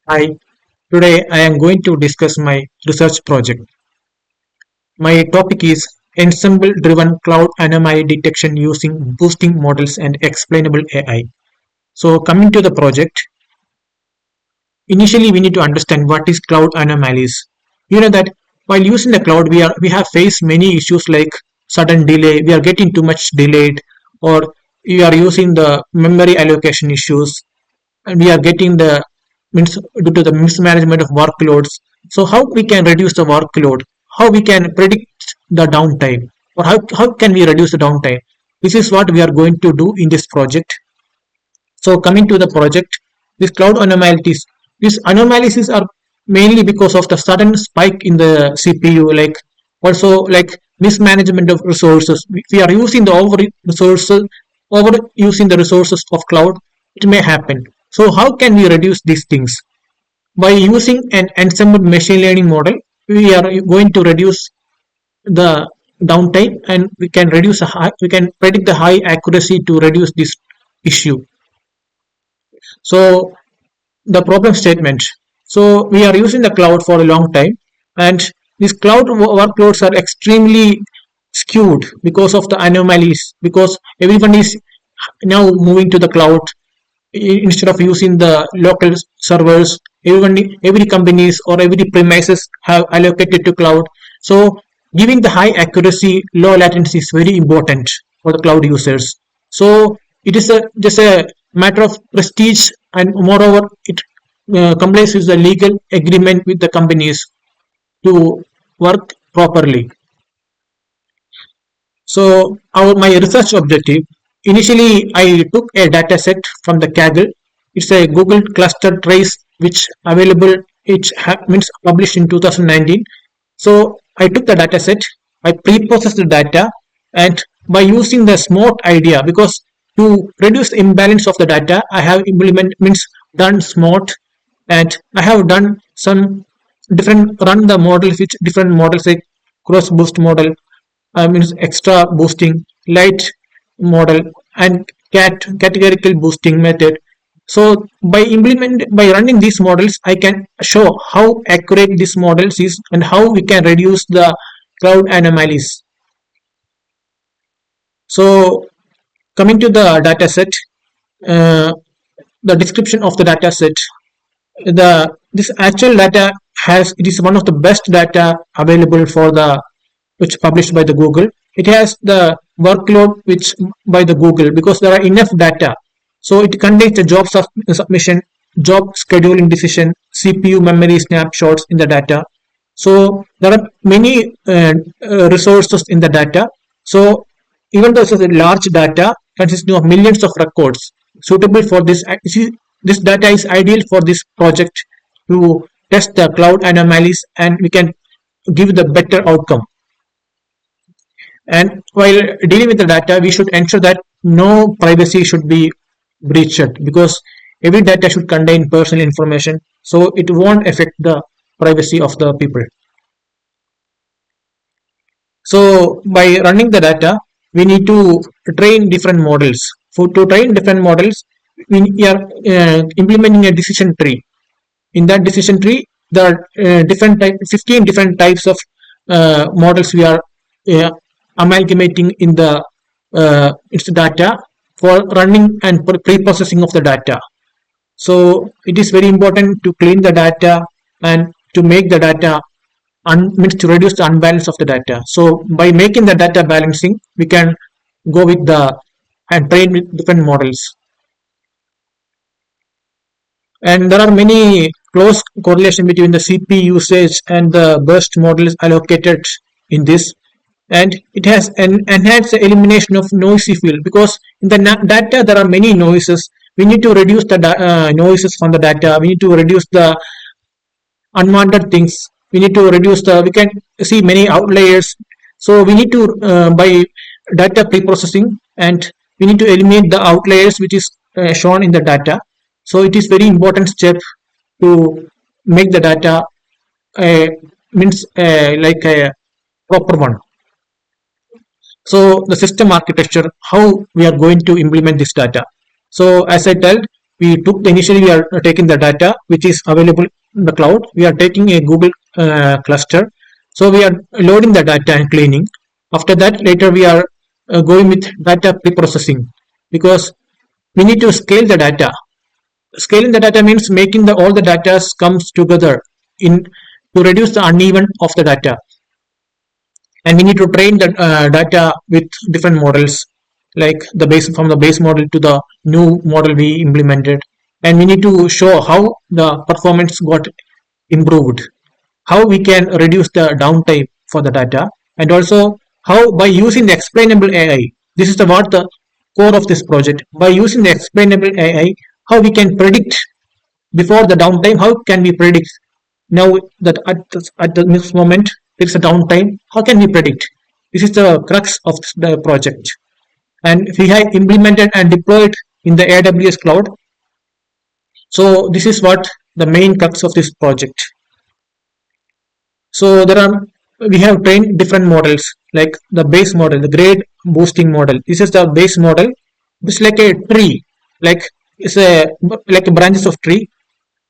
Hi, today I am going to discuss my research project. My topic is Ensemble-Driven Cloud Anomaly Detection using Boosting Models and Explainable AI. So, coming to the project, initially we need to understand what is cloud anomalies. You know that while using the cloud, we have faced many issues like sudden delay, we are getting too much delayed, or we are using the memory allocation issues, and we are getting the means due to the mismanagement of workloads. So how we can reduce the workload, how we can predict the downtime, or how can we reduce the downtime? This is what we are going to do in this project. So coming to the project, these cloud anomalies, these anomalies are mainly because of the sudden spike in the CPU, like also like mismanagement of resources. We are using the over using the resources of cloud. It may happen. So how can we reduce these things? By using an ensemble machine learning model, we are going to reduce the downtime, and we can predict the high accuracy to reduce this issue. So the problem statement. So we are using the cloud for a long time, and these cloud workloads are extremely skewed because of the anomalies. Because everyone is now moving to the cloud instead of using the local servers. Every companies or every premises have allocated to cloud. So giving the high accuracy, low latency is very important for the cloud users. So it is just a matter of prestige, and moreover, it complies with the legal agreement with the companies to work properly. So my research objective, initially I took a data set from the Kaggle. It's a Google cluster trace which available, means published in 2019. So I took the data set, I pre-processed the data, and by using the smart idea, because to reduce the imbalance of the data, I have implement means done smart, and I have done some different run the models with different models like cross boost model, means extra boosting, light model, and categorical boosting method. So by running these models, I can show how accurate these models is and how we can reduce the cloud anomalies. So coming to the data set, uh, the description of the data set, the this actual data has, it is one of the best data available for the, which published by the Google. It has the workload which by the Google, because there are enough data. So it contains the submission, job scheduling decision, CPU memory snapshots in the data. So there are many resources in the data. So even though it's a large data consisting of millions of records, suitable for this data is ideal for this project to test the cloud anomalies, and we can give the better outcome. And while dealing with the data, we should ensure that no privacy should be breached, because every data should contain personal information, so it won't affect the privacy of the people. So by running the data, we need to train different models. For to train different models, we are implementing a decision tree. In that decision tree, there are 15 different types of models we are uh, amalgamating in the its data for running and pre-processing of the data. So it is very important to clean the data and to make the data means to reduce the unbalance of the data. So by making the data balancing, we can go with the and train with different models. And there are many close correlation between the CPU usage and the burst models allocated in this, and it has an enhanced the elimination of noisy field, because in the data there are many noises. We need to reduce the noises from the data. We need to reduce the unwanted things. We need to reduce the, we can see many outliers. So we need to by data pre-processing, and we need to eliminate the outliers which is shown in the data. So it is very important step to make the data uh, means like a proper one. So the system architecture, how we are going to implement this data. So as I told, we took initially we are taking the data which is available in the cloud. We are taking a Google cluster. So we are loading the data and cleaning. After that, later we are going with data pre-processing, because we need to scale the data. Scaling the data means making all the data comes together in to reduce the uneven of the data, and we need to train the data with different models, like the base from the base model to the new model we implemented, and we need to show how the performance got improved, how we can reduce the downtime for the data, and also how by using the explainable AI. This is the what the core of this project. By using the explainable AI, how we can predict before the downtime. How can we predict now that at the next moment it's a downtime? How can we predict? This is the crux of the project, and we have implemented and deployed in the AWS cloud. So this is what the main crux of this project. So there are we have trained different models, like the base model, the grade boosting model. This is the base model. It's like a tree, like it's a like branches of tree.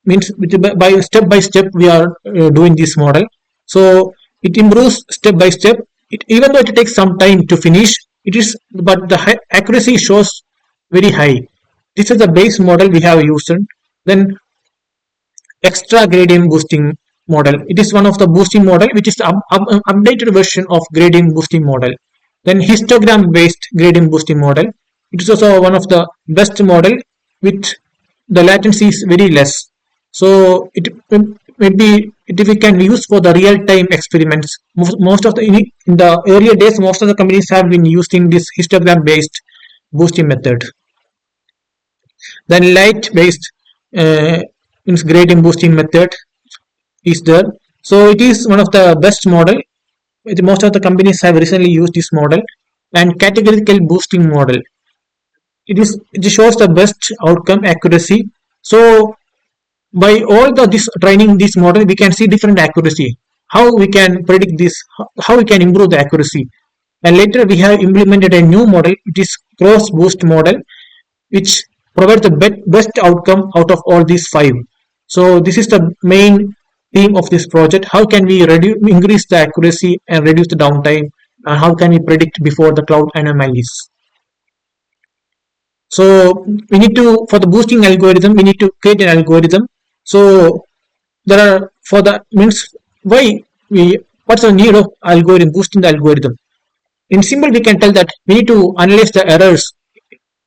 Means by step we are doing this model. So it improves step by step. It, even though it takes some time to finish, it is but the accuracy shows very high. This is the base model we have used. Then extra gradient boosting model. It is one of the boosting model which is the updated version of gradient boosting model. Then histogram based gradient boosting model. It is also one of the best model with the latency is very less. So it maybe it we can use for the real time experiments. Most of the in the earlier days, most of the companies have been using this histogram based boosting method. Then light based uh, gradient boosting method is there. So it is one of the best model. Most of the companies have recently used this model. And categorical boosting model. It shows the best outcome accuracy. So by all the this training this model, we can see different accuracy. How we can predict this? How we can improve the accuracy? And later we have implemented a new model. It is cross boost model, which provides the best outcome out of all these five. So this is the main theme of this project. How can we increase the accuracy and reduce the downtime? And how can we predict before the cloud anomalies? So we need to, for the boosting algorithm, we need to create an algorithm. So there are for the means why we what's the need of algorithm boosting the algorithm? In simple, we can tell that we need to analyze the errors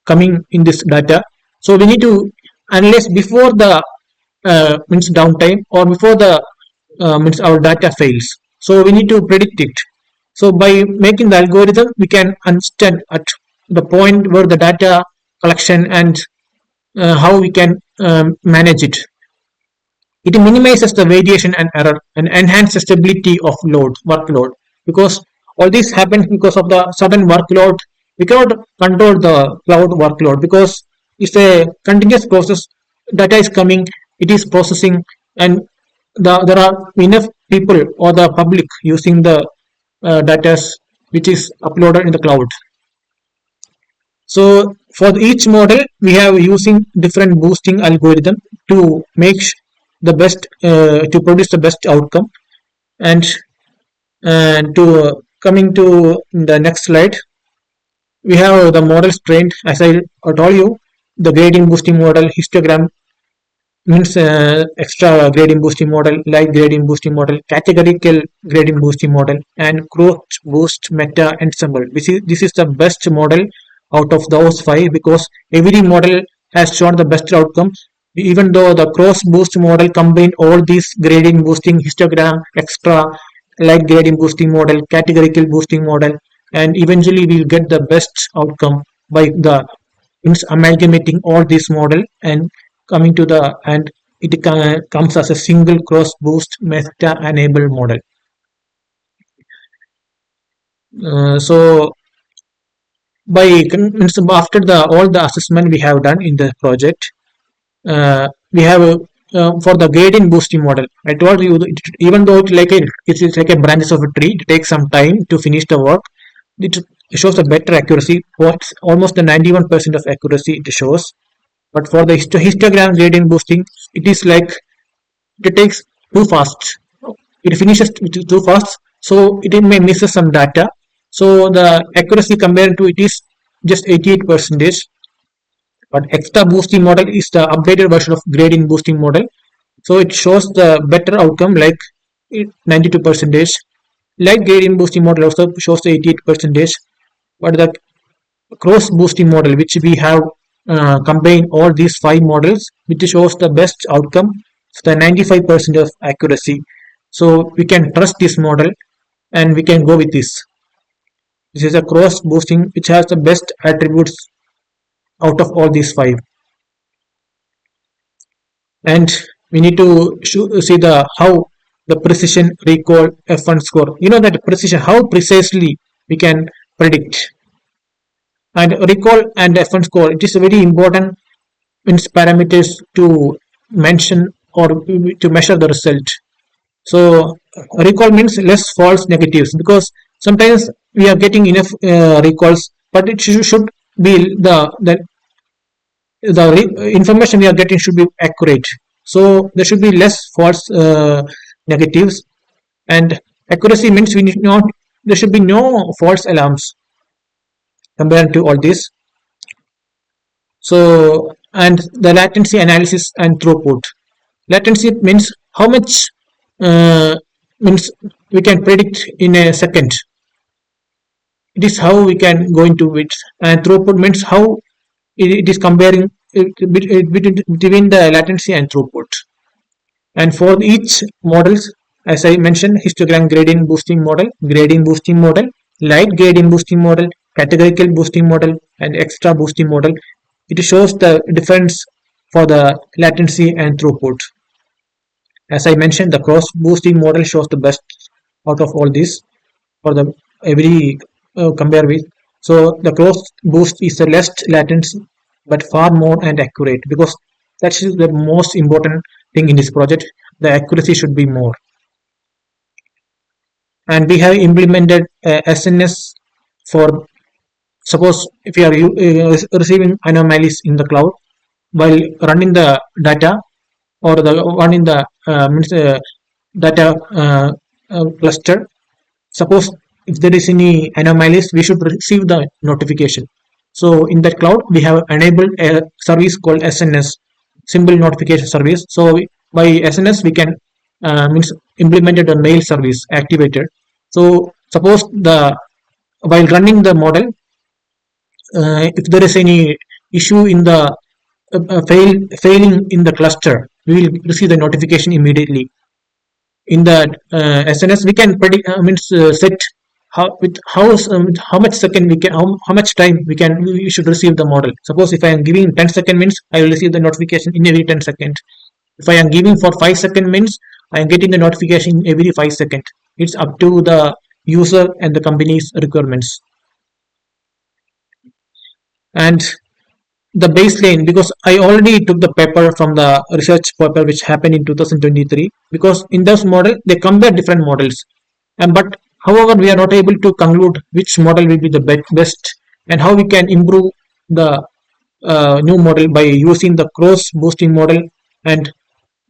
coming in this data. So we need to analyze before the means downtime or before the means our data fails. So we need to predict it. So by making the algorithm, we can understand at the point where the data collection and how we can manage it. It minimizes the variation and error and enhances stability of workload, because all this happens because of the sudden workload. We cannot control the cloud workload because it's a continuous process. Data is coming, it is processing, and there are enough people or the public using the data which is uploaded in the cloud. So for each model, we have using different boosting algorithm to make the best to produce the best outcome. And to coming to the next slide, we have the models trained. As I told you, the gradient boosting model, histogram means extra gradient boosting model, light gradient boosting model, categorical gradient boosting model, and cross boost meta ensemble. This is the best model out of those five, because every model has shown the best outcome. Even though the cross boost model combine all these gradient boosting, histogram, extra light gradient boosting model, categorical boosting model, and eventually we'll get the best outcome by the amalgamating all this model and coming to the and it comes as a single cross boost meta enabled model. So by after the all the assessment we have done in the project, we have for the gradient boosting model. I told you even though it's like a branches of a tree, it takes some time to finish the work. It shows a better accuracy. What's almost the 91% of accuracy it shows. But for the histogram gradient boosting, it is like it takes too fast. It finishes too fast, so it may miss some data. So the accuracy compared to it is just 88 percentage. But extra boosting model is the updated version of gradient boosting model. So it shows the better outcome like 92 percentage. Light gradient boosting model also shows the 88 percentage. But the cross boosting model, which we have combined all these five models, which shows the best outcome, the 95% of accuracy. So we can trust this model and we can go with this. This is a cross boosting which has the best attributes out of all these five. And we need to see the how the precision recall f1 score. You know that precision, how precisely we can predict. And recall and f1 score, it is very important means parameters to mention or to measure the result. So recall means less false negatives, because sometimes we are getting enough recalls, but it should be the information we are getting should be accurate. So there should be less false negatives. And accuracy means we need not, there should be no false alarms compared to all this. So, and the latency analysis and throughput. Latency means how much uh, means we can predict in a second. It is how we can go into it. And throughput means how it is comparing between the latency and throughput. And for each models, as I mentioned, histogram gradient boosting model, light gradient boosting model, categorical boosting model, and extra boosting model. It shows the difference for the latency and throughput. As I mentioned, the cross boosting model shows the best out of all these for the every compare with. So the cross boost is the less latency but far more and accurate, because that's the most important thing in this project. The accuracy should be more. And we have implemented SNS for, suppose if you are receiving anomalies in the cloud while running the data, or the one in the data cluster. Suppose if there is any anomalies, we should receive the notification. So in that cloud, we have enabled a service called SNS, symbol notification service. So by SNS, we can means implemented a mail service activated. So suppose the while running the model, if there is any issue in the failing in the cluster, we will receive the notification immediately. In the SNS, we can predict means set how much second we can, how much time we should receive the model. Suppose if I am giving 10 second means I will receive the notification in every 10 seconds. If I am giving for 5 second means I am getting the notification every 5 seconds. It's up to the user and the company's requirements. And the baseline, because I already took the paper from the research paper which happened in 2023, because in this model they compare different models, and but however we are not able to conclude which model will be the best and how we can improve the new model by using the cross boosting model. And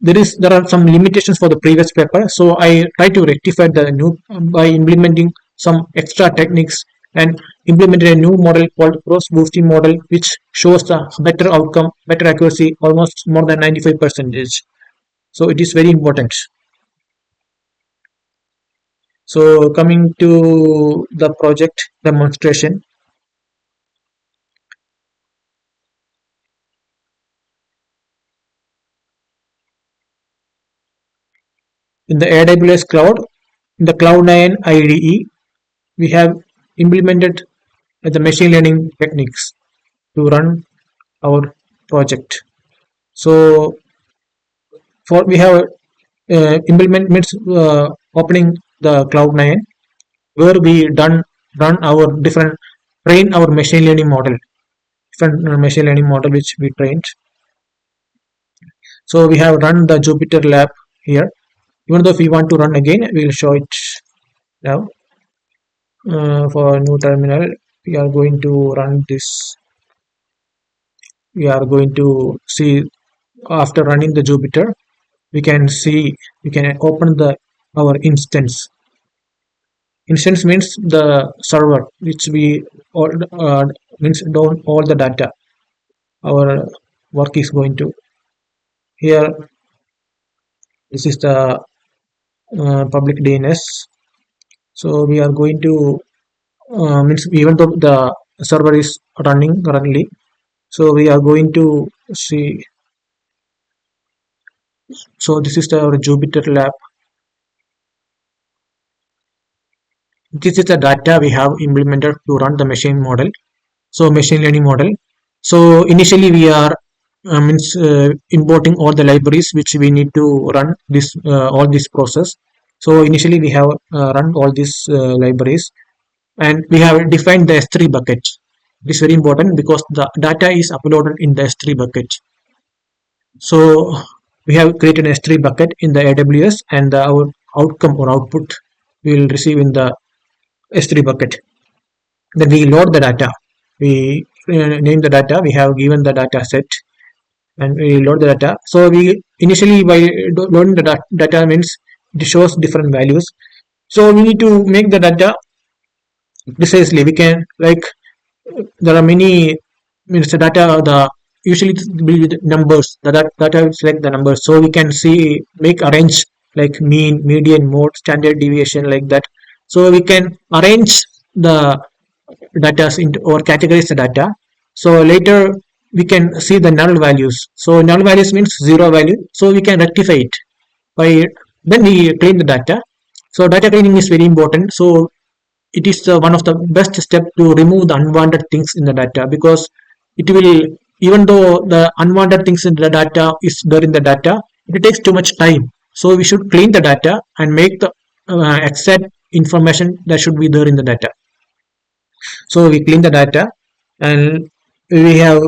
there are some limitations for the previous paper, so I try to rectify the new by implementing some extra techniques and implemented a new model called cross boosting model, which shows the better outcome, better accuracy, almost more than 95 percentage. So it is very important. So coming to the project demonstration, in the AWS cloud, in the Cloud9 IDE, we have implemented the machine learning techniques to run our project. So for we have implement means opening the Cloud9, where we done run our different train our machine learning model, different machine learning model which we trained. So we have run the Jupyter lab here. Even though if we want to run again, we will show it now. For new terminal, we are going to run this we are going to see after running the Jupyter. We can see, we can open the our instance. Instance means the server which we all means down all the data our work is going to. Here, this is the public DNS. So we are going to means even though the server is running currently, so we are going to see. So this is the our Jupyter lab. This is the data we have implemented to run the machine model. So machine learning model. So initially we are means importing all the libraries which we need to run this all this process. So initially we have run all these libraries, and we have defined the S3 bucket. This is very important because the data is uploaded in the S3 bucket. So we have created an S3 bucket in the AWS, and our outcome or output we will receive in the S3 bucket. Then we load the data. We name the data. We have given the data set, and we load the data. So we initially by loading the data means it shows different values. So we need to make the data precisely. We can like there are many means the data the usually it will be the numbers. The data is like the numbers. So we can see make arrange like mean, median, mode, standard deviation like that. So we can arrange the data into or categorize the data. So later we can see the null values. So null values means zero value. So we can rectify it by then we clean the data. So data cleaning is very important. So it is one of the best step to remove the unwanted things in the data, because it will, even though the unwanted things in the data is there in the data, it takes too much time. So we should clean the data and make the exact information that should be there in the data. So we clean the data, and we have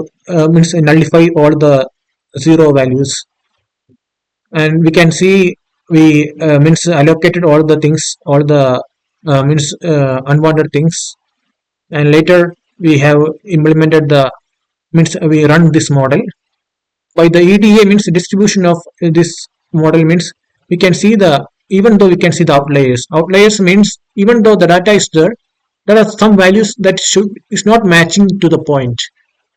means nullify all the zero values, and we can see we means allocated all the things, all the means unwanted things, and later we have implemented the means we run this model by the EDA means distribution of this model means we can see the, even though we can see the outliers. Outliers means even though the data is there, there are some values that should is not matching to the point.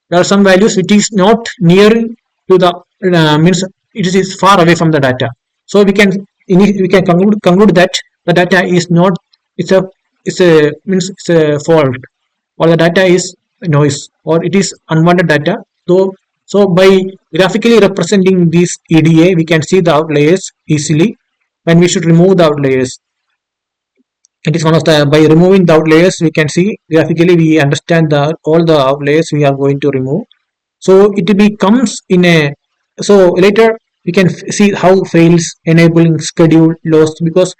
There are some values which is not near to the means it is far away from the data. So we can conclude that the data is not, it's a means it's a fault, or the data is noise, or it is unwanted data. So by graphically representing this EDA, we can see the outliers easily, and we should remove the outliers. It is one of the, by removing the outliers we can see graphically we understand the all the outliers we are going to remove. So it becomes in a, so later we can see how fails, enabling, schedule, loss, because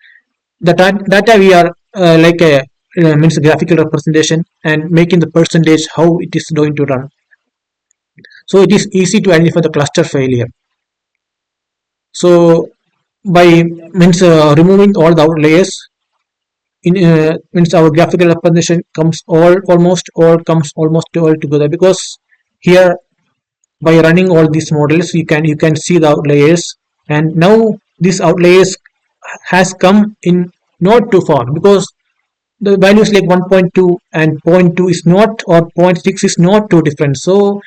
the data we are like a means graphical representation and making the percentage how it is going to run. So it is easy to identify the cluster failure. So by means removing all the outliers in means our graphical representation comes almost all together, because here by running all these models you can see the outliers, and now this outliers has come in not too far, because the values like 1.2 and zero point 0.2 is not, or zero point 0.6 is not too different. So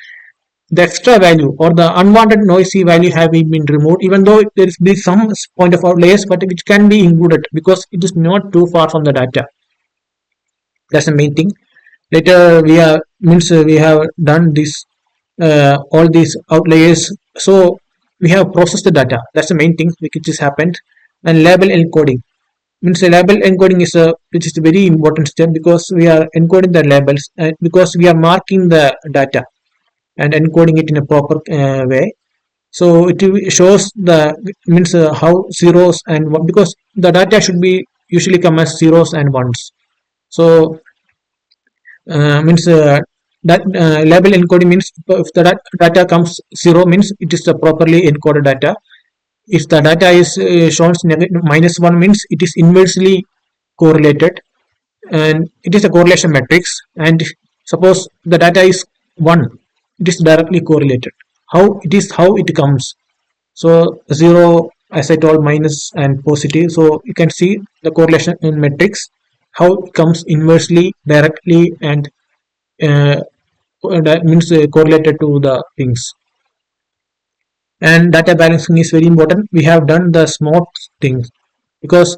the extra value or the unwanted noisy value have been removed, even though there is be some point of outliers, but which can be included because it is not too far from the data. That's the main thing. Later we have means we have done this all these outliers. So we have processed the data. That's the main thing which has happened. And label encoding means a label encoding is a, which is a very important step, because we are encoding the labels because we are marking the data and encoding it in a proper way. So it shows the means how zeros and one, because the data should be usually come as zeros and ones. So means that label encoding means if the data comes zero means it is the properly encoded data. If the data is shown minus one means it is inversely correlated, and it is a correlation matrix. And suppose the data is one, it is directly correlated. How it comes. So 0, as I told, minus and positive. So you can see the correlation in metrics, how it comes inversely, directly, and uh, that means correlated to the things. And data balancing is very important. We have done the smart things, because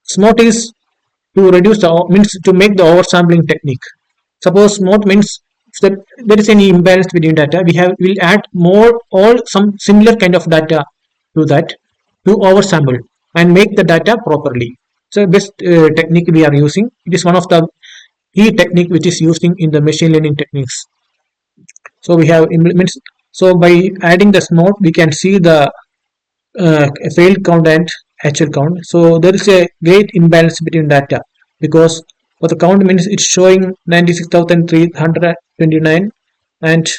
smart is to reduce the means to make the oversampling technique. Suppose smart means that there is any imbalance between data, will add more or some similar kind of data to that, to oversample and make the data properly. So best technique we are using. It is one of the key technique which is using in the machine learning techniques. So we have implements. So by adding the smart, we can see the failed count and actual count. So there is a great imbalance between data, because for the count means it's showing 96,329, and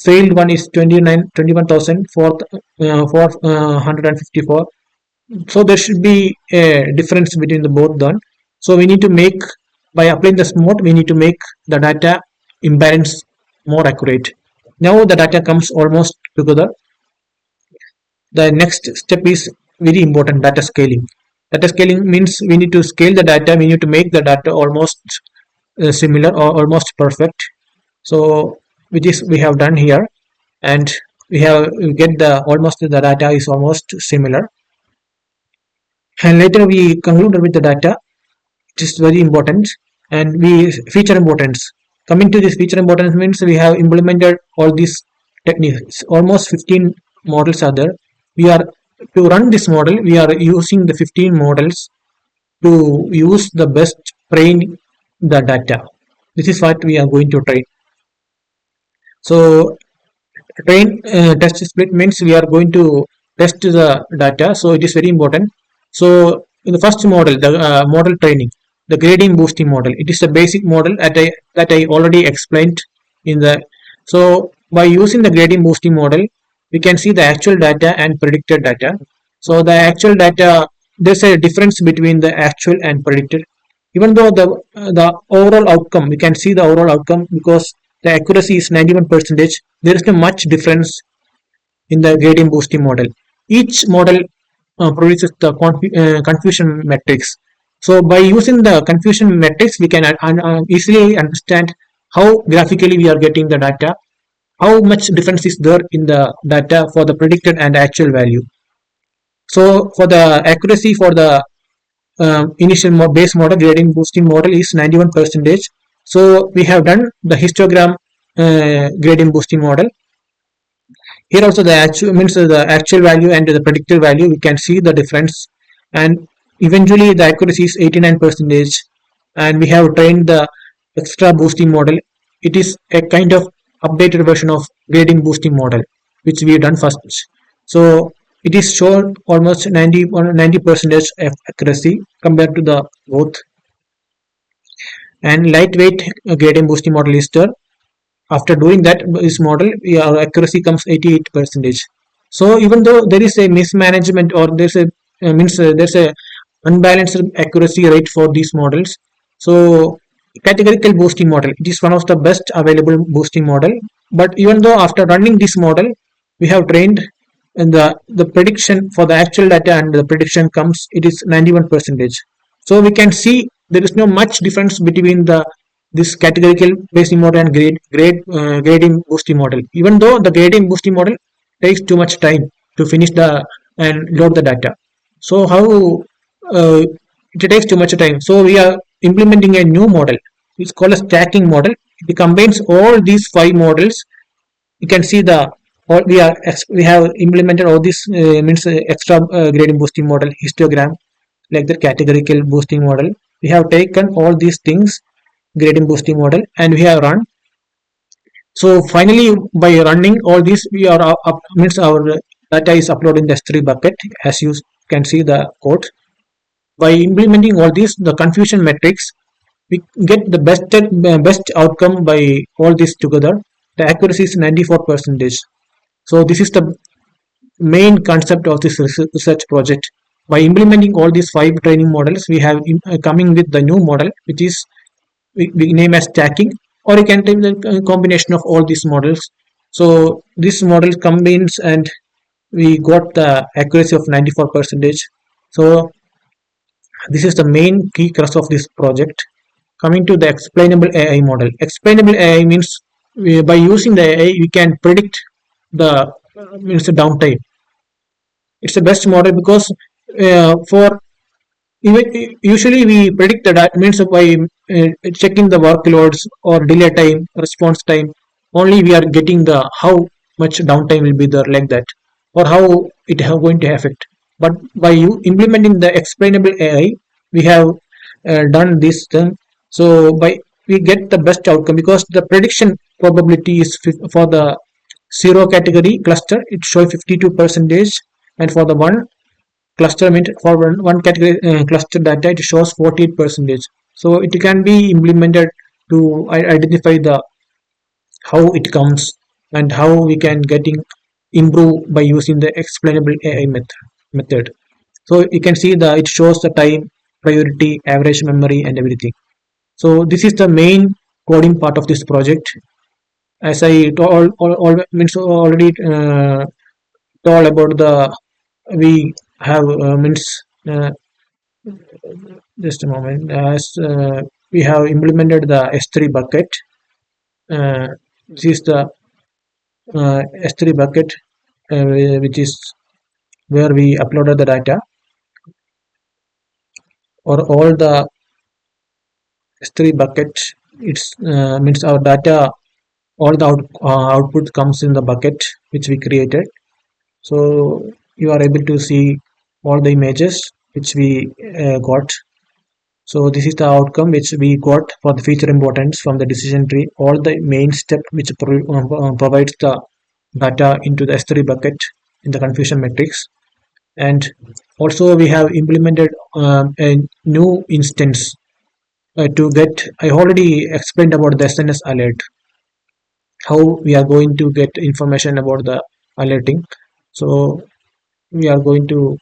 failed one is 21,454. So there should be a difference between the both done. So we need to make, by applying the smart, we need to make the data imbalance more accurate. Now the data comes almost together. The next step is very important: data scaling. Data scaling means we need to scale the data, we need to make the data almost similar or almost perfect. So which is we have done here, and we get the almost the data is almost similar, and later we conclude with the data. It is very important. And we feature importance. Coming to this feature importance means we have implemented all these techniques. Almost 15 models are there. We are to run this model, we are using the 15 models to use the best train the data. This is what we are going to train. So train test split means we are going to test the data. So it is very important. So in the first model, the model training, the grading boosting model, it is a basic model that I already explained in the. So by using the grading boosting model, we can see the actual data and predicted data. So the actual data, there's a difference between the actual and predicted. Even though the overall outcome, we can see the overall outcome, because the accuracy is 91%, there is not much difference in the gradient boosting model. Each model produces the confusion matrix. So by using the confusion matrix, we can easily understand how graphically we are getting the data, how much difference is there in the data for the predicted and actual value. So for the accuracy for the initial base model, gradient boosting model is 91%. So we have done the histogram gradient boosting model. Here also the actual means the actual value and the predicted value, we can see the difference, and eventually the accuracy is 89%. And we have trained the extra boosting model. It is a kind of updated version of gradient boosting model which we have done first. So it is shown almost 90% accuracy compared to the both. And lightweight gradient boosting model is there. After doing that, this model, our accuracy comes 88%. So even though there is a mismanagement, or there's a there's a unbalanced accuracy rate for these models, so categorical boosting model, it is one of the best available boosting model. But even though after running this model, we have trained, and the prediction for the actual data and the prediction comes, it is 91%. So we can see there is no much difference between the this categorical basing model and grading boosting model. Even though the grading boosting model takes too much time to finish the and load the data. So how it takes too much time. So we are implementing a new model. It's called a stacking model. It combines all these 5 models. You can see the all we have implemented all this extra grading boosting model, histogram, like the categorical boosting model. We have taken all these things, gradient boosting model, and we have run. So finally, by running all this, we are up, means our data is uploaded in the S3 bucket, as you can see the code. By implementing all this, the confusion matrix, we get the best outcome by all this together. The accuracy is 94%. So this is the main concept of this research project. By implementing all these 5 training models, we have coming with the new model, which is we name as stacking, or you can take the combination of all these models So this model combines and we got the accuracy of 94 percentage. So this is the main key crux of this project. Coming to the explainable AI model. Explainable AI means by using the AI we can predict the means the downtime. It's the best model because for even usually we predict the means by checking the workloads or delay time, response time. Only we are getting the how much downtime will be there like that, or how it going to affect. But by you implementing the explainable AI, we have done this thing. So by we get the best outcome because the prediction probability is for the zero category cluster it shows 52 percentage, and for the one cluster means for one category cluster data it shows 48 percentage. So it can be implemented to identify the how it comes and how we can getting improve by using the explainable AI method. So you can see the it shows the time, priority, average memory, and everything. So this is the main coding part of this project. As I means already told about the we have means uh, just a moment. As we have implemented the S3 bucket. Uh, this is the S3 bucket, which is where we uploaded the data or all the S3 bucket. It's means our data, all the output comes in the bucket which we created. So you are able to see all the images which we got. So this is the outcome which we got for the feature importance from the decision tree. All the main step which provides the data into the S3 bucket in the confusion matrix. And also we have implemented a new instance to get. I already explained about the SNS alert, how we are going to get information about the alerting. So we are going to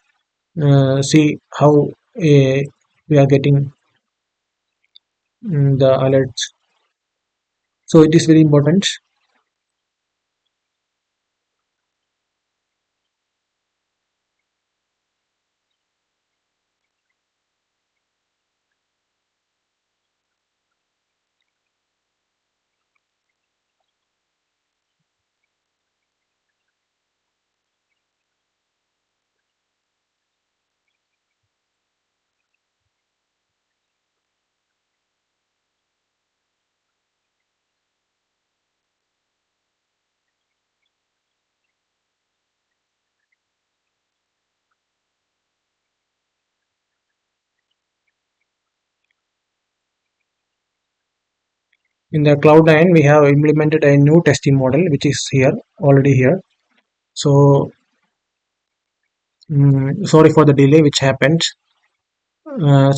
see how we are getting the alerts. So it is very important. In the cloud line, we have implemented a new testing model, which is here already here. So sorry for the delay which happened.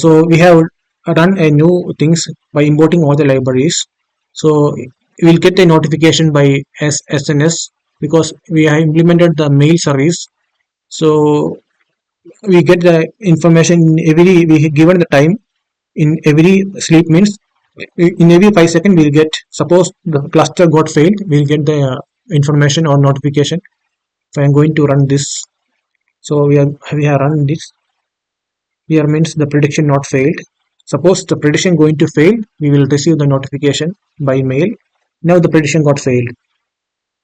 So we have run a new things by importing all the libraries. So we will get a notification by SNS because we have implemented the mail service. So we get the information in every we given the time in every sleep means in every 5 seconds we'll get, suppose the cluster got failed, we'll get the information or notification. So I'm going to run this. So we have run this. Here means the prediction not failed. Suppose the prediction going to fail, we will receive the notification by mail. Now the prediction got failed.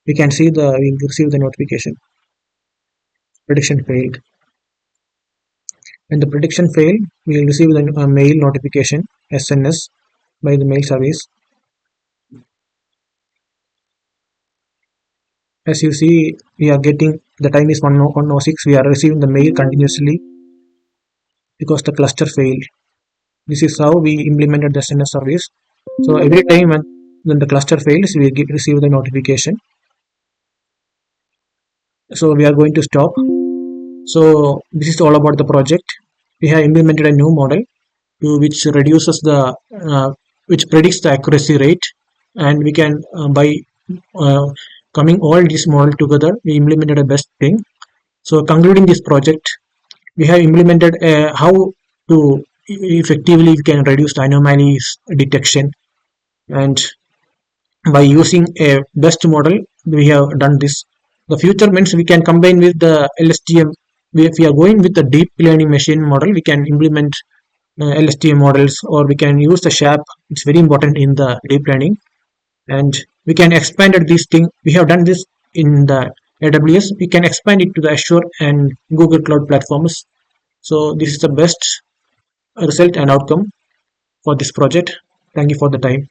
We can see we receive the notification. Prediction failed. When the prediction failed, we will receive the mail notification SNS by the mail service. As you see, we are getting the time is 1:06. We are receiving the mail continuously because the cluster failed. This is how we implemented the SNS service. So every time when the cluster fails, we receive the notification. So we are going to stop. So this is all about the project. We have implemented a new model which reduces the which predicts the accuracy rate, and we can by uh, coming all these model together, we implemented a best thing. So concluding this project, we have implemented how to effectively we can reduce the anomalies detection, and by using a best model we have done this. The future means we can combine with the LSTM. If we are going with the deep learning machine model, we can implement LSTM models, or we can use the SHAP. It's very important in the deep learning, and we can expand this thing. We have done this in the AWS. We can expand it to the Azure and Google Cloud platforms. So this is the best result and outcome for this project. Thank you for the time.